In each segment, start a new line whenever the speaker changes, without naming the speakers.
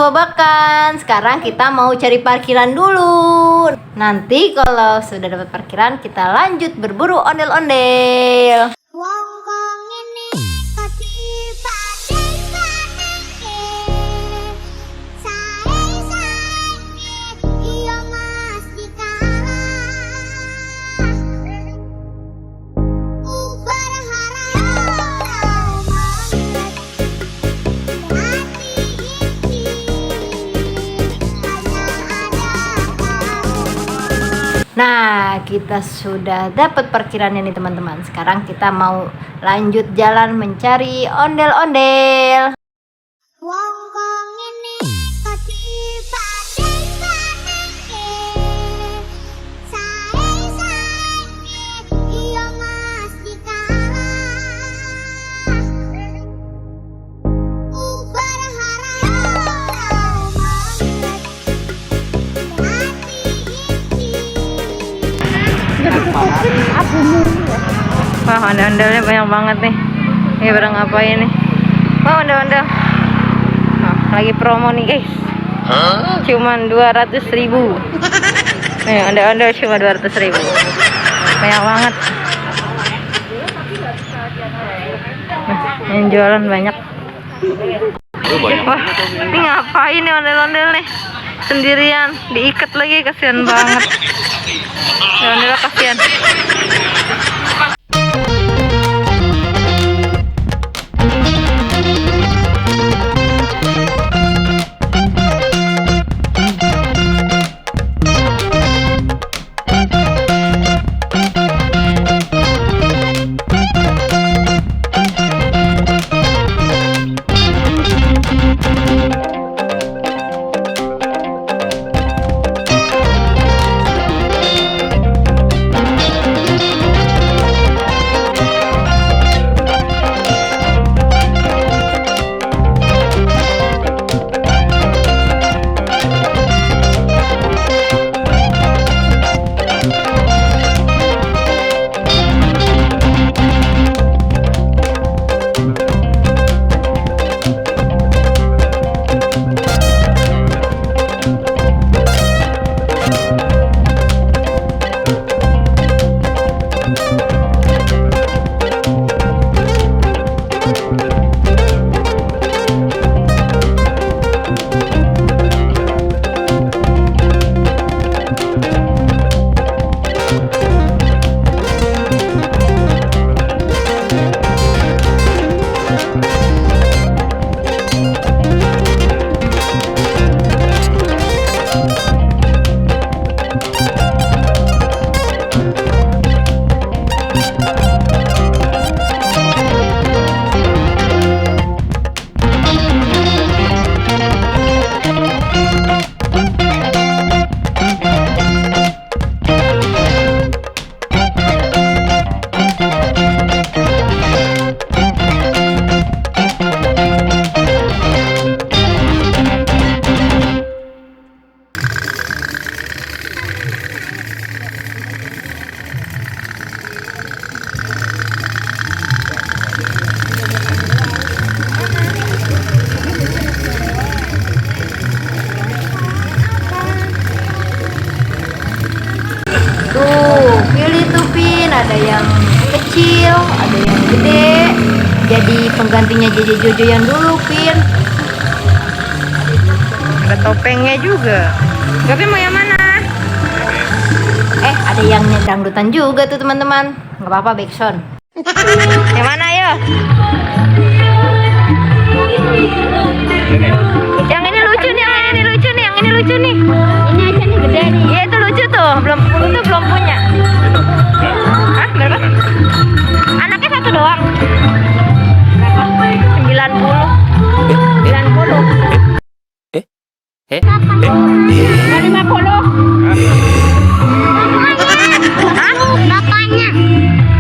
gerobakan. Sekarang kita mau cari parkiran dulu. Nanti kalau sudah dapat parkiran, kita lanjut berburu ondel-ondel. Nah, kita sudah dapat parkirannya nih teman-teman. Sekarang kita mau lanjut jalan mencari ondel-ondel. Wah, ondel-ondelnya banyak banget nih. Ini barang apa ini? Wah, ondel-ondel. Oh, lagi promo nih guys. Cuman 200.000. Nih, ondel-ondel cuma 200.000. Banyak banget. Yang jualan banyak. Wah, ini ngapain nih ondel-ondel nih? Sendirian, diikat lagi, kasihan banget. Ondel kasihan. Tuh, pilih tuh Pin, ada yang kecil, ada yang gede. Jadi penggantinya JJ Jojo yang dulu, Pin. Ada topengnya juga. Tapi mau yang mana? Ada yang dangdutan juga tuh teman-teman. Nggak apa-apa, backsound. Yang mana yo? Yang ini lucu nih, yang ini lucu nih, yang ini lucu nih. Ini aja nih gede nih. Iya itu lucu tuh, belum punya. Hah, berapa? Anaknya satu doang. 90. 90. 50. Hah? Bapaknya.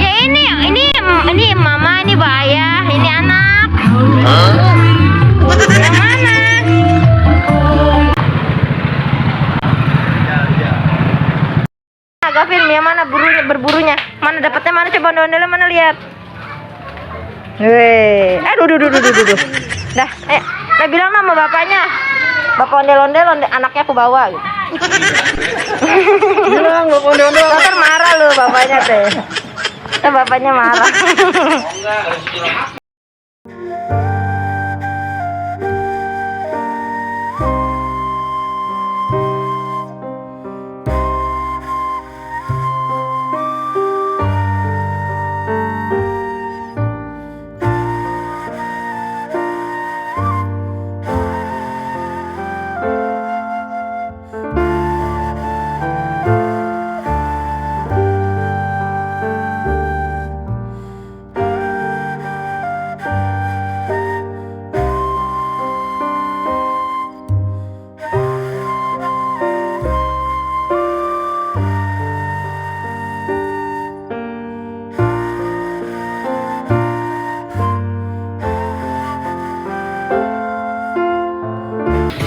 Ya ini mama, ini Baya, ini anak. Yang mana? Gavin, yang mana berburunya? Mana dapatnya, mana coba ondel-ondelnya, mana lihat. Aduh. Dah, bilang nama bapaknya. Bapak ondel-ondel, anaknya aku bawa gitu.
Bilang bapak ondel-ondel.
Ntar marah lu bapaknya teh. Bapaknya marah.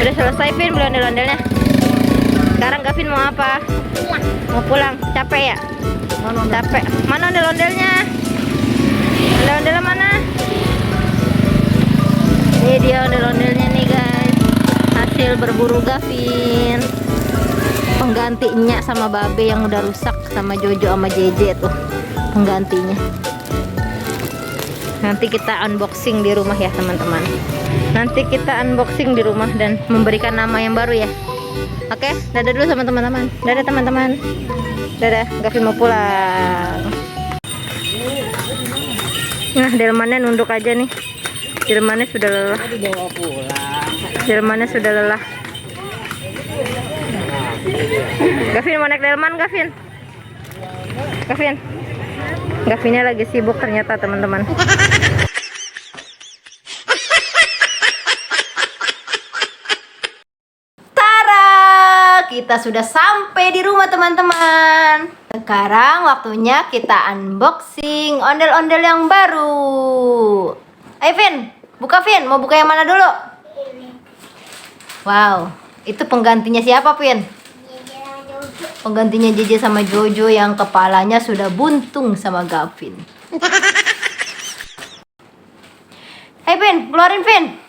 Udah selesai Vin beli ondel-ondelnya. Sekarang Gavin mau apa? Mau pulang. Capek ya? Capek. Mana ondel-ondelnya? Ondel-ondelnya mana? Ini dia ondel-ondelnya nih guys. Hasil berburu Gavin. Penggantinya sama Babe yang udah rusak, sama Jojo sama JJ tuh. Penggantinya. Nanti kita unboxing di rumah ya teman-teman. Nanti kita unboxing di rumah dan memberikan nama yang baru ya. Oke, dadah dulu sama teman-teman. Dadah teman-teman. Dadah, Gavin mau pulang. Nah, delmannya nunduk aja nih. Delmannya sudah lelah.
Dibawa pulang.
Delmannya sudah lelah. Gavin mau naik delman, Gavin. Gavin. Gavinnya lagi sibuk ternyata teman-teman. Kita sudah sampai di rumah teman-teman. Sekarang waktunya kita unboxing ondel-ondel yang baru. Ayo Vin, buka Vin. Mau buka yang mana dulu? Wow, itu penggantinya siapa Vin? Penggantinya JJ sama Jojo yang kepalanya sudah buntung sama Gavin. Ayo Vin, keluarin Vin.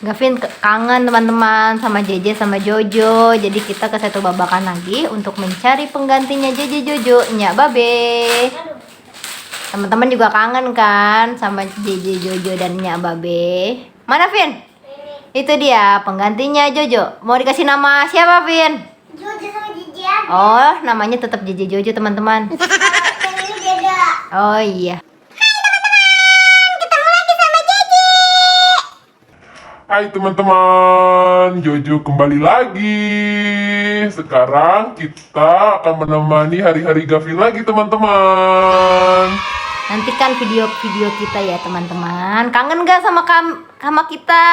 Gavin kangen teman-teman sama JJ sama Jojo. Jadi kita ke satu babakan lagi untuk mencari penggantinya JJ Jojo, Nyak Babe. Teman-teman juga kangen kan sama JJ Jojo dan Nyak Babe. Mana Vin? Itu dia penggantinya Jojo. Mau dikasih nama siapa Vin?
Jojo sama JJ.
Oh, namanya tetap JJ Jojo teman-teman.
Yang ini beda.
Oh iya.
Hai teman-teman, Jojo kembali lagi. Sekarang kita akan menemani hari-hari Gavin lagi teman-teman.
Nantikan video-video kita ya teman-teman. Kangen gak sama sama kita?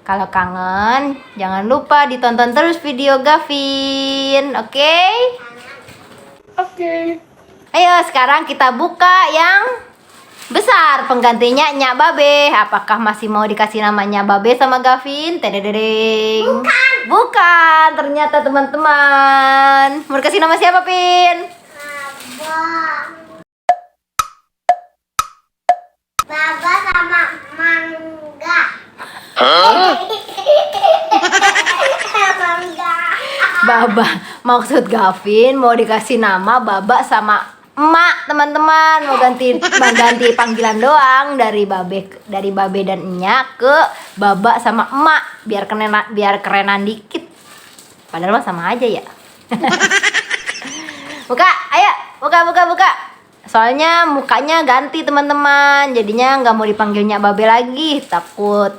Kalau kangen, jangan lupa ditonton terus video Gavin, oke?
Oke.
Ayo sekarang kita buka yang besar, penggantinya Nyak Babe. Apakah masih mau dikasih nama Nyak Babe sama Gavin? Tedededeng. Bukan, ternyata teman-teman. Mau dikasih nama siapa, Pin?
Baba sama mangga. Mangga.
Baba. Maksud Gavin mau dikasih nama Baba sama Emak, teman-teman. Mau ganti panggilan doang dari Babe dan Nyak ke Baba sama Emak biar kerenan dikit. Padahal mah sama aja ya. Buka, ayo, buka. Soalnya mukanya ganti teman-teman. Jadinya nggak mau dipanggil Nyak Babe lagi, takut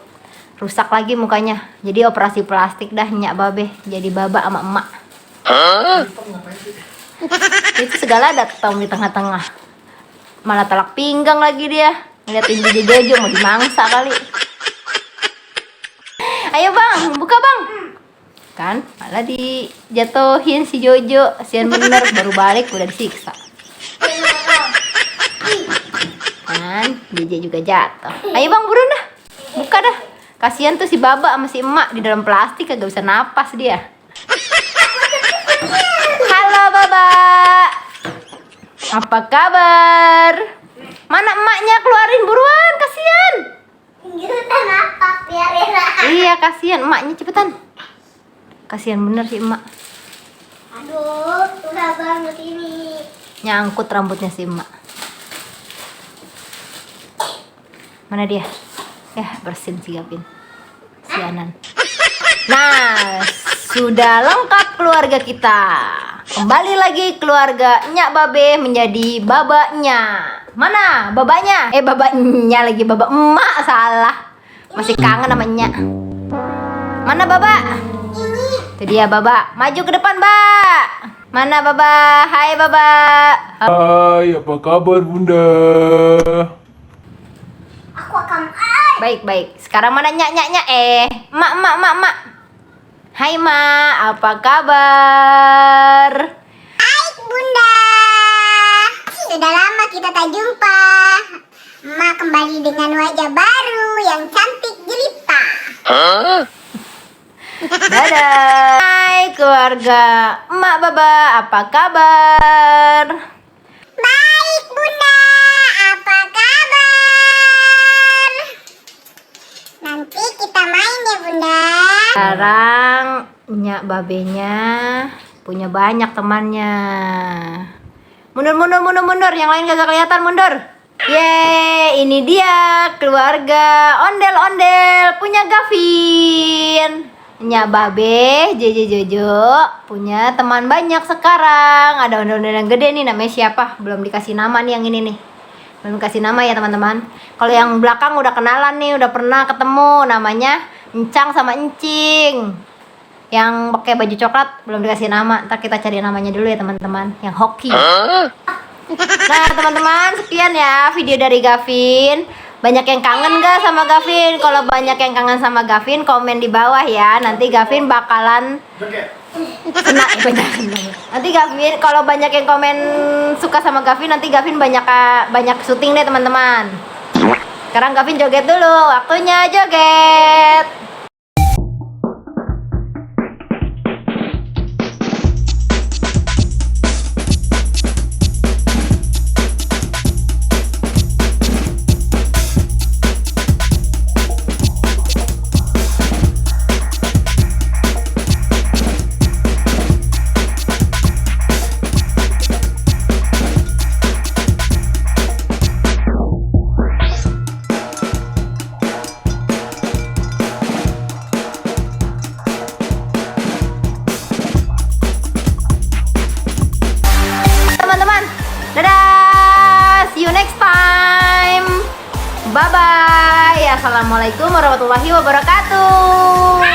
rusak lagi mukanya. Jadi operasi plastik dah Nyak Babe. Jadi Baba sama Emak. Itu segala datang di tengah-tengah. Malah telak pinggang lagi dia. Ngeliatin JJ Jojo mau dimangsa kali. Ayo bang, buka bang. Kan malah dijatuhin si Jojo. Kasian bener, baru balik udah disiksa. Kan JJ juga jatuh. Ayo bang, buruan dah. Buka dah. Kasian tuh si Baba sama si Emak di dalam plastik kagak bisa napas dia. Halo Baba. Apa kabar? Mana emaknya, keluarin buruan, kasihan.
Jurusan apa biarin lah.
Iya, kasihan emaknya, cepetan. Kasihan bener sih emak.
Aduh, susah banget ini.
Nyangkut rambutnya si emak. Mana dia? Ya, bersin si Gavin. Sianan. Nah, sudah lengkap keluarga kita. Kembali lagi keluarga Nyak Babe menjadi babanya. Mana babanya? Babanya lagi, baba emak, salah. Masih kangen sama Nyak. Mana baba? Itu dia baba. Maju ke depan, Mbak. Mana baba? Hai baba.
Hai, apa kabar Bunda?
Aku akan
Baik. Sekarang mana Nyak? Mak. Hai mak, apa kabar?
Baik, Bunda. Sudah lama kita tak jumpa. Ma kembali dengan wajah baru yang cantik jelita.
Dadah. Hai keluarga emak baba, apa kabar?
Baik, Bunda. Apa kabar? Nanti kita main ya, Bunda.
Sekarang Nyak babenya punya banyak temannya. Mundur, yang lain kagak kelihatan, mundur. Yeay, ini dia keluarga ondel-ondel punya Gavin. Nyak Babe, Jeje Jojo punya teman banyak sekarang. Ada ondel-ondel yang gede nih, namanya siapa? Belum dikasih nama nih yang ini nih. Belum dikasih nama ya teman-teman. Kalau yang belakang udah kenalan nih, udah pernah ketemu, namanya Encang sama Encing. Yang pakai baju coklat belum dikasih nama. Ntar kita cari namanya dulu ya teman-teman. Yang hoki. Nah teman-teman, sekian ya video dari Gavin. Banyak yang kangen gak sama Gavin? Kalau banyak yang kangen sama Gavin, komen di bawah ya. Nanti Gavin bakalan senang. Nanti Gavin, kalau banyak yang komen suka sama Gavin, nanti Gavin banyak syuting deh teman-teman. Sekarang Gavin joget dulu, waktunya joget. Dadah, see you next time. Bye bye. Assalamualaikum warahmatullahi wabarakatuh.